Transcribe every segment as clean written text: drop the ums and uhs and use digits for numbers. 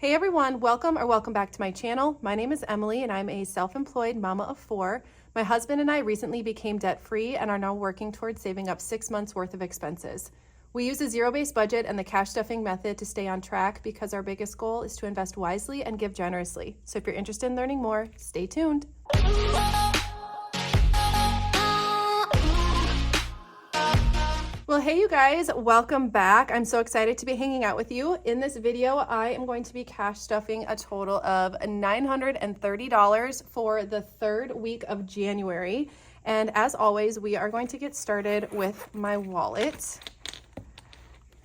Hey everyone, welcome back to my channel. My name is Emily and I'm a self-employed mama of 4. My husband and I recently became debt-free and are now working towards saving up 6 months worth of expenses. We use a zero-based budget and the cash stuffing method to stay on track because our biggest goal is to invest wisely and give generously. So if you're interested in learning more, stay tuned. Well, hey you guys, welcome back. I'm so excited to be hanging out with you. In this video, I am going to be cash stuffing a total of $930 for the 3rd week of January. And as always, we are going to get started with my wallet.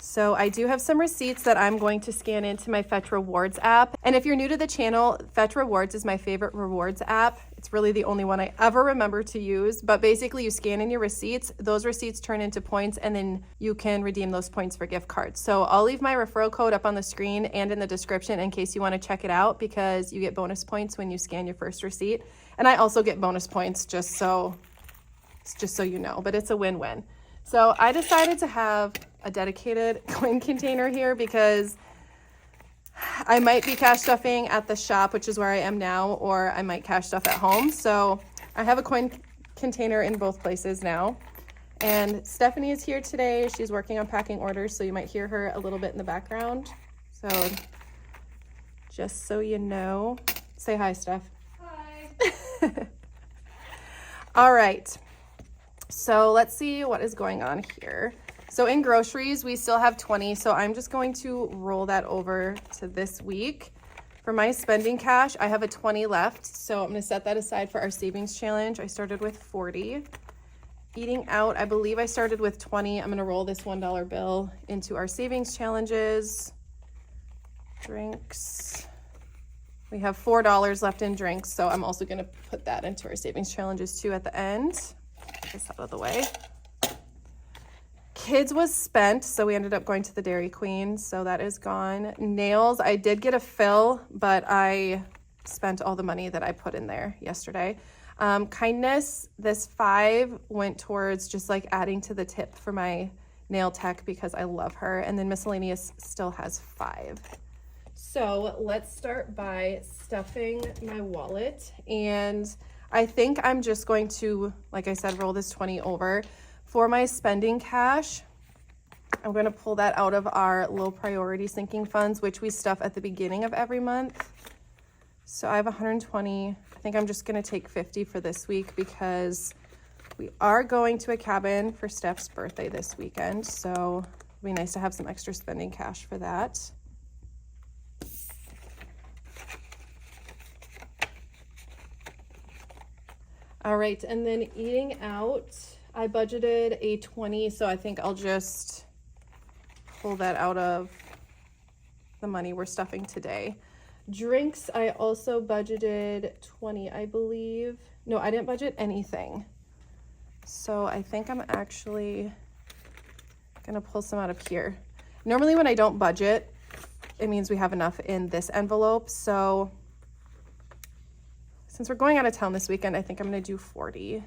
So I do have some receipts that I'm going to scan into my Fetch Rewards app. And if you're new to the channel, Fetch Rewards is my favorite rewards app. It's really the only one I ever remember to use, but basically you scan in your receipts, those receipts turn into points, and then you can redeem those points for gift cards. So I'll leave my referral code up on the screen and in the description in case you want to check it out, because you get bonus points when you scan your first receipt. And I also get bonus points just so you know, but it's a win-win. So I decided to have a dedicated coin container here because I might be cash stuffing at the shop, which is where I am now, or I might cash stuff at home. So I have a coin container in both places now. And Stephanie is here today. She's working on packing orders, so you might hear her a little bit in the background. So just so you know, say hi, Steph. Hi. All right. So let's see what is going on here. So in groceries, we still have 20. So I'm just going to roll that over to this week. For my spending cash, I have a 20 left. So I'm going to set that aside for our savings challenge. I started with 40. Eating out, I believe I started with 20. I'm going to roll this $1 bill into our savings challenges. Drinks. We have $4 left in drinks. So I'm also going to put that into our savings challenges too at the end. Get this out of the way. Kids was spent, so we ended up going to the Dairy Queen, so that is gone. Nails, I did get a fill, but I spent all the money that I put in there yesterday. Kindness, this 5 went towards just like adding to the tip for my nail tech because I love her. And then miscellaneous still has 5. So let's start by stuffing my wallet. And I think I'm just going to, like I said, roll this 20 over. For my spending cash, I'm going to pull that out of our low priority sinking funds, which we stuff at the beginning of every month. So I have 120. I think I'm just going to take 50 for this week because we are going to a cabin for Steph's birthday this weekend. So it'd be nice to have some extra spending cash for that. All right, and then eating out, I budgeted a 20, so I think I'll just pull that out of the money we're stuffing today. Drinks, I also budgeted 20, I believe. No, I didn't budget anything. So I think I'm actually gonna pull some out of here. Normally when I don't budget, it means we have enough in this envelope. So since we're going out of town this weekend, I think I'm gonna do 40.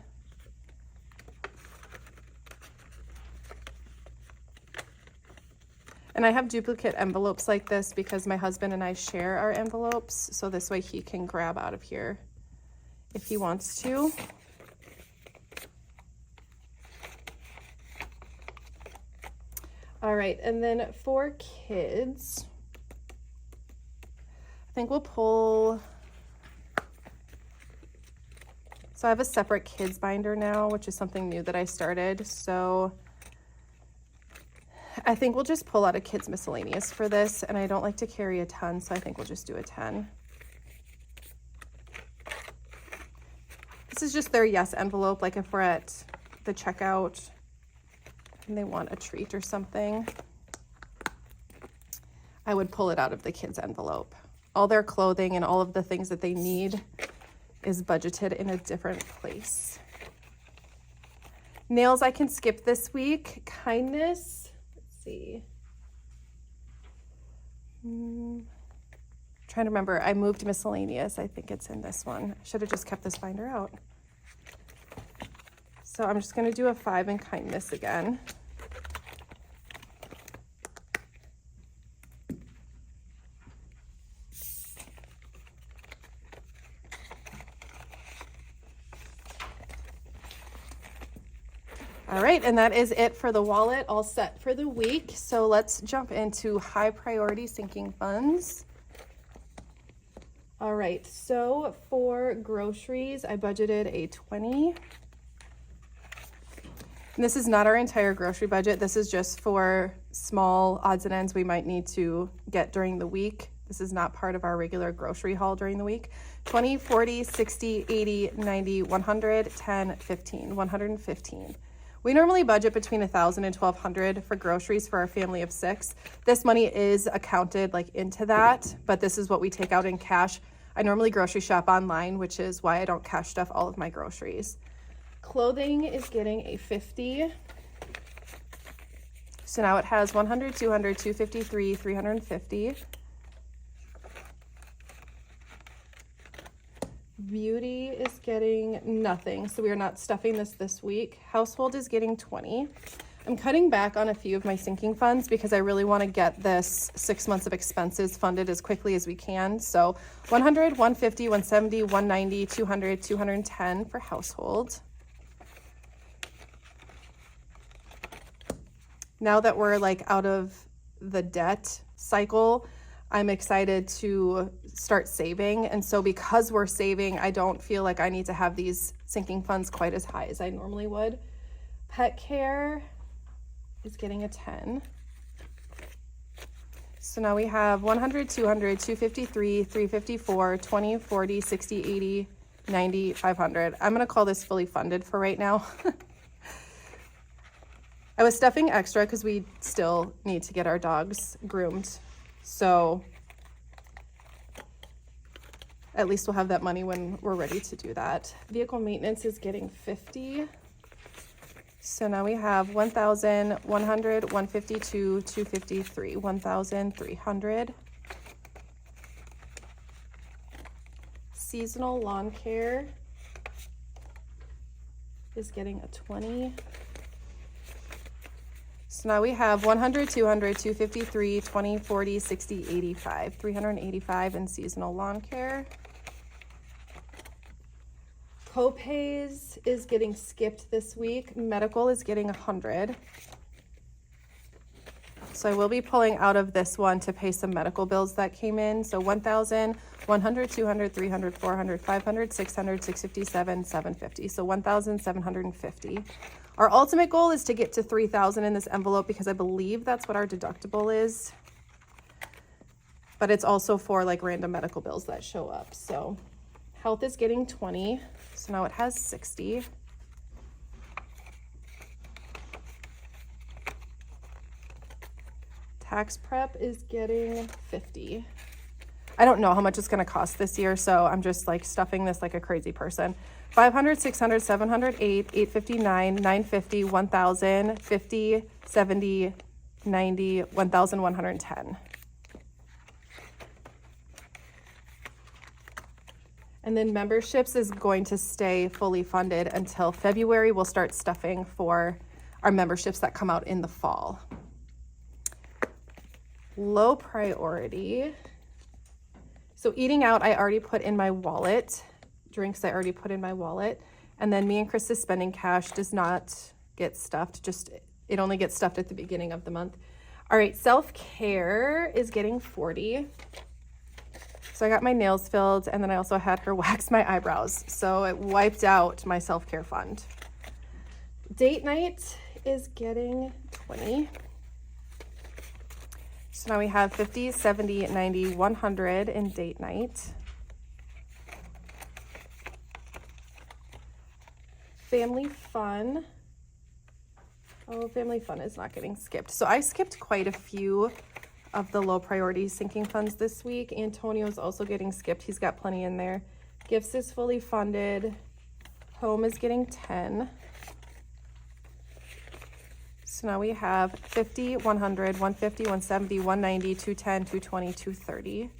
And I have duplicate envelopes like this because my husband and I share our envelopes. So this way he can grab out of here if he wants to. All right, and then for kids, I think we'll pull, so I have a separate kids binder now, which is something new that I started. So I think we'll just pull out a kids miscellaneous for this, and I don't like to carry a ton, so I think we'll just do a 10. This is just their yes envelope, like if we're at the checkout and they want a treat or something, I would pull it out of the kids envelope. All their clothing and all of the things that they need is budgeted in a different place. Nails I can skip this week. Kindness, see. Trying to remember, I moved miscellaneous. I think it's in this one. I should have just kept this binder out. So I'm just going to do a 5 in kindness again. All right, and that is it for the wallet, all set for the week. So let's jump into high priority sinking funds. All right, so for groceries, I budgeted a 20. And this is not our entire grocery budget. This is just for small odds and ends we might need to get during the week. This is not part of our regular grocery haul during the week. 20, 40, 60, 80, 90, 100, 10, 15, 115. We normally budget between $1,000 and $1,200 for groceries for our family of 6. This money is accounted like into that, but this is what we take out in cash. I normally grocery shop online, which is why I don't cash stuff all of my groceries. Clothing is getting a 50. So now it has 100, 200, 253, 350. Beauty is getting nothing, so we are not stuffing this week. Household is getting 20. I'm cutting back on a few of my sinking funds because I really want to get this 6 months of expenses funded as quickly as we can. So 100, 150, 170, 190, 200, 210 for household. Now that we're like out of the debt cycle, I'm excited to start saving. And so because we're saving, I don't feel like I need to have these sinking funds quite as high as I normally would. Pet care is getting a 10. So now we have 100, 200, 253, 354, 20, 40, 60, 80, 90, 500. I'm gonna call this fully funded for right now. I was stuffing extra because we still need to get our dogs groomed. So at least we'll have that money when we're ready to do that. Vehicle maintenance is getting 50. So now we have 1,100, 152, 253, 1,300. Seasonal lawn care is getting a 20. So now we have 100, 200, 253, 20, 40, 60, 85, 385 in seasonal lawn care. Copays is getting skipped this week. Medical is getting 100. So I will be pulling out of this one to pay some medical bills that came in. So 1,000, 100, 200, 300, 400, 500, 600, 657, 750. So 1,750. Our ultimate goal is to get to 3,000 in this envelope because I believe that's what our deductible is. But it's also for like random medical bills that show up. So health is getting 20. So now it has 60. Tax prep is getting 50. I don't know how much it's going to cost this year, so I'm just like stuffing this like a crazy person. 500, 600, 708, 859, 950, 1,000, 50, 70, 90, 1,110. And then memberships is going to stay fully funded until February. We'll start stuffing for our memberships that come out in the fall. Low priority. So eating out, I already put in my wallet. Drinks, I already put in my wallet. And then me and Chris's spending cash does not get stuffed. It only gets stuffed at the beginning of the month. All right, self-care is getting 40. So I got my nails filled, and then I also had her wax my eyebrows. So it wiped out my self-care fund. Date night is getting 20. So now we have 50, 70, 90, 100 in date night. Family fun. Oh, family fun is not getting skipped. So I skipped quite a few of the low priority sinking funds this week. Antonio's also getting skipped. He's got plenty in there. Gifts is fully funded. Home is getting 10. So now we have 50, 100, 150, 170, 190, 210, 220, 230.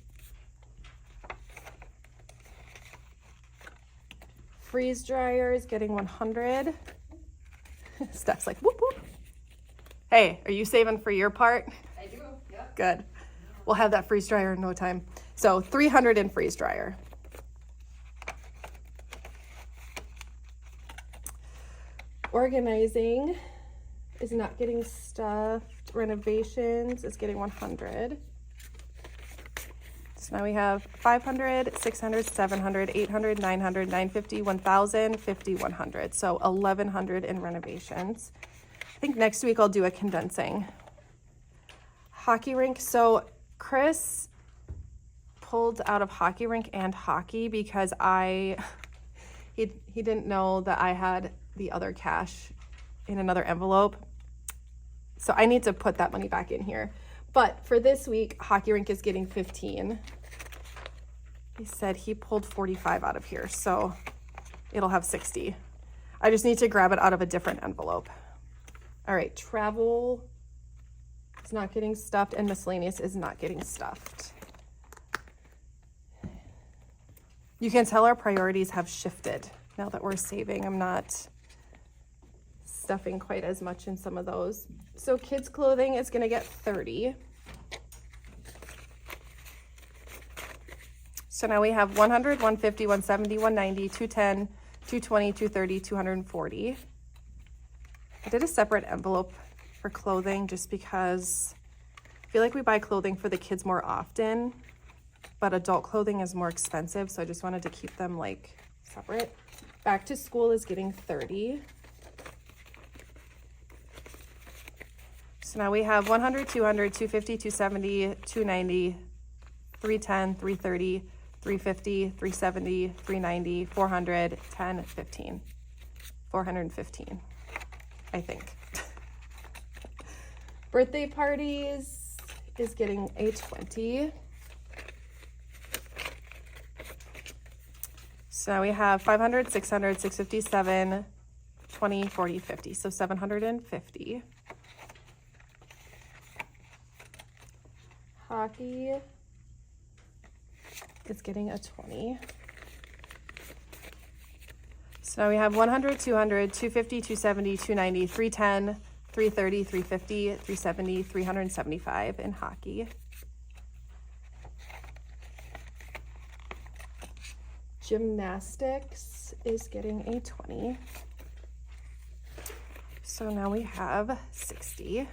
Freeze dryer is getting 100. Steph's like, whoop, whoop. Hey, are you saving for your part? I do, yeah. Good. We'll have that freeze dryer in no time. So 300 in freeze dryer. Organizing is not getting stuffed. Renovations is getting 100. So now we have 500, 600, 700, 800, 900, 950, 1,000, 50, 100. So 1,100 in renovations. I think next week I'll do a condensing. Hockey rink. So Chris pulled out of hockey rink and hockey because he didn't know that I had the other cash in another envelope. So I need to put that money back in here. But for this week, hockey rink is getting 15. He said he pulled 45 out of here, so it'll have 60. I just need to grab it out of a different envelope. All right, travel is not getting stuffed and miscellaneous is not getting stuffed. You can tell our priorities have shifted now that we're saving. I'm not stuffing quite as much in some of those. So kids clothing is gonna get 30. So now we have 100, 150, 170, 190, 210, 220, 230, 240. I did a separate envelope for clothing just because I feel like we buy clothing for the kids more often, but adult clothing is more expensive. So I just wanted to keep them like separate. Back to school is getting 30. So now we have 100, 200, 250, 270, 290, 310, 330, 350, 370, 390, 400, 10, 15. 415, I think. Birthday parties is getting a 20. So now we have 500, 600, 657, 20, 40, 50. So 750. Hockey is getting a 20. So now we have 100, 200, 250, 270, 290, 310, 330, 350, 370, 375 in hockey. Gymnastics is getting a 20. So now we have 60.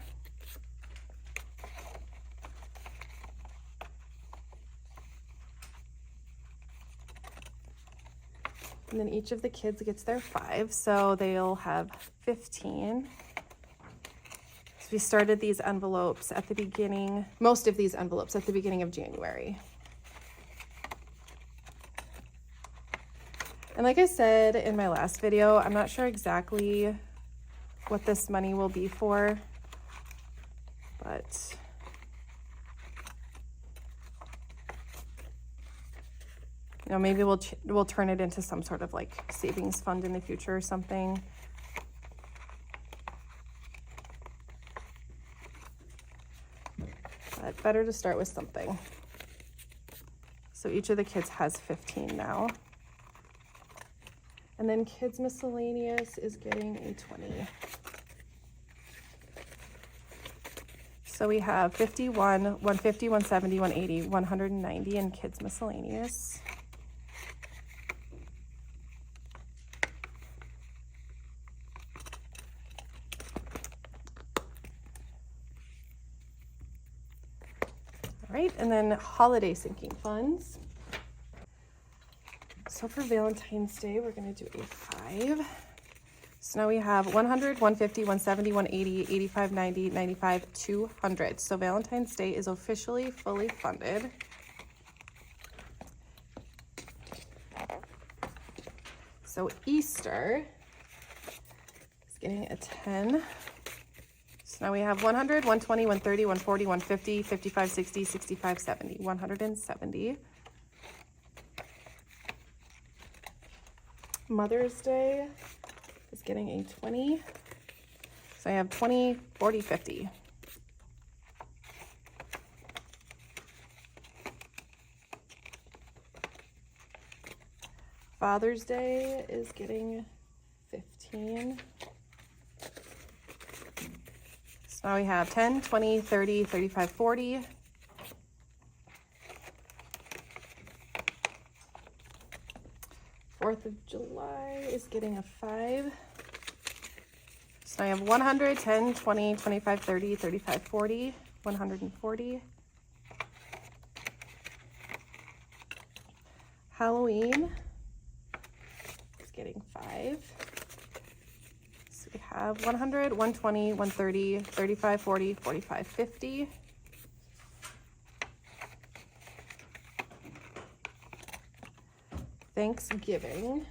And then each of the kids gets their 5, so they'll have 15. So we started these envelopes at the beginning, most of these envelopes at the beginning of January. And like I said in my last video, I'm not sure exactly what this money will be for, but you know, maybe we'll turn it into some sort of like savings fund in the future or something. But better to start with something. So each of the kids has 15 now. And then kids miscellaneous is getting a 20. So we have 51, 150, 170, 180, 190 in kids miscellaneous. All right, and then holiday sinking funds. So for Valentine's Day, we're gonna do a 5. So now we have 100, 150, 170, 180, 85, 90, 95, 200. So Valentine's Day is officially fully funded. So Easter is getting a 10. So now we have 100, 120, 130, 140, 150, 55, 60, 65, 70, 170. Mother's Day is getting a 20. So I have 20, 40, 50. Father's Day is getting 15. So now we have 10, 20, 30, 35, 40. Fourth of July is getting a 5. I have 100, 10, 20, 25, 30, 35, 40, 140. Halloween is getting 5. So we have 100, 120, 130, 35, 40, 45, 50. Thanksgiving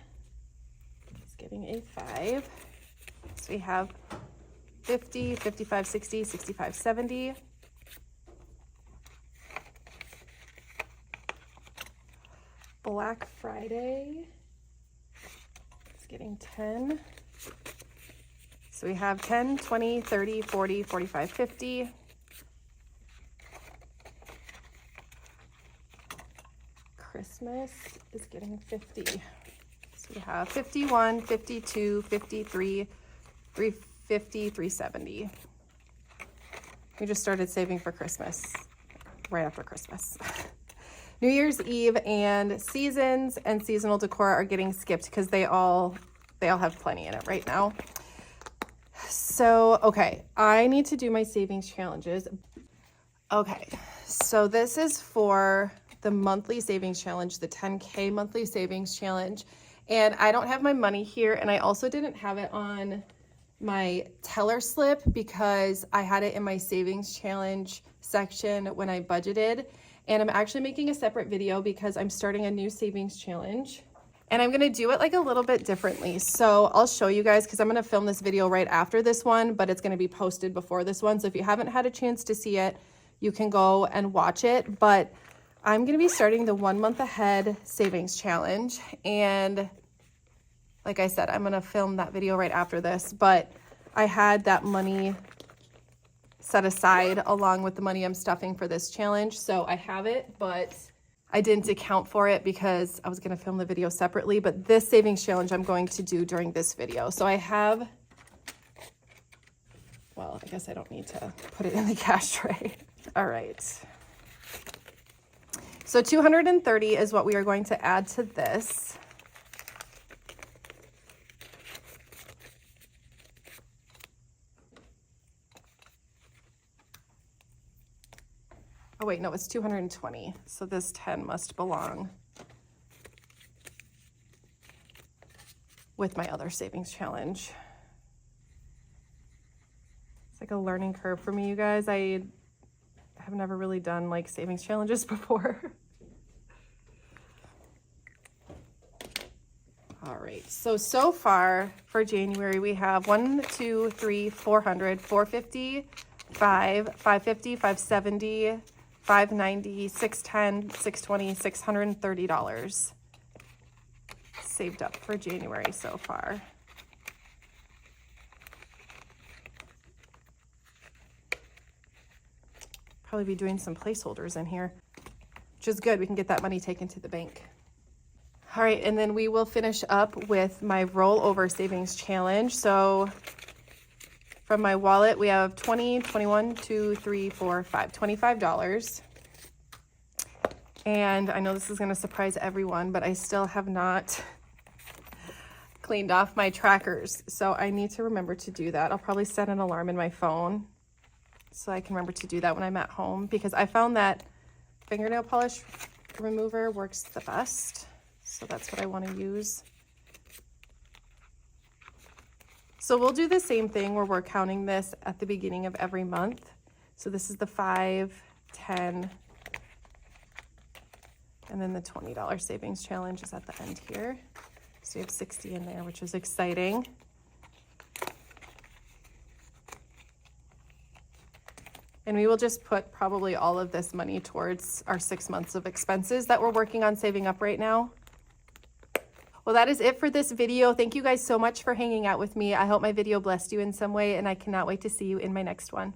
is getting a 5. So we have 50, 55, 60, 65, 70. Black Friday is getting 10. So we have 10, 20, 30, 40, 45, 50. Christmas is getting 50. So we have 51, 52, 53, 350, 370. We just started saving for Christmas right after Christmas. New Year's Eve and seasons and seasonal decor are getting skipped because they all have plenty in it right now. So, okay, I need to do my savings challenges. Okay, so this is for the monthly savings challenge, the 10K monthly savings challenge. And I don't have my money here, and I also didn't have it on my teller slip because I had it in my savings challenge section when I budgeted. And I'm actually making a separate video because I'm starting a new savings challenge. And I'm gonna do it like a little bit differently. So I'll show you guys because I'm gonna film this video right after this one, but it's gonna be posted before this one. So if you haven't had a chance to see it, you can go and watch it. But I'm gonna be starting the 1 month ahead savings challenge. And like I said, I'm gonna film that video right after this, but I had that money set aside along with the money I'm stuffing for this challenge. So I have it, but I didn't account for it because I was gonna film the video separately, but this savings challenge I'm going to do during this video. So I have, well, I guess I don't need to put it in the cash tray. All right. So 230 is what we are going to add to this. Oh wait, no, it's 220. So this 10 must belong with my other savings challenge. It's like a learning curve for me, you guys. I have never really done like savings challenges before. All right, so far for January, we have 1, 2, 3, 400, 450, 550, 570, 590, 610, 620, $630 saved up for January so far. Probably be doing some placeholders in here, which is good. We can get that money taken to the bank. All right, and then we will finish up with my rollover savings challenge. So from my wallet, we have 20, 21, 2, 3, 4, 5, $25. And I know this is gonna surprise everyone, but I still have not cleaned off my trackers. So I need to remember to do that. I'll probably set an alarm in my phone so I can remember to do that when I'm at home, because I found that fingernail polish remover works the best. So that's what I want to use. So we'll do the same thing where we're counting this at the beginning of every month. So this is the 5, 10, and then the $20 savings challenge is at the end here. So we have 60 in there, which is exciting. And we will just put probably all of this money towards our 6 months of expenses that we're working on saving up right now. Well, that is it for this video. Thank you guys so much for hanging out with me. I hope my video blessed you in some way, and I cannot wait to see you in my next one.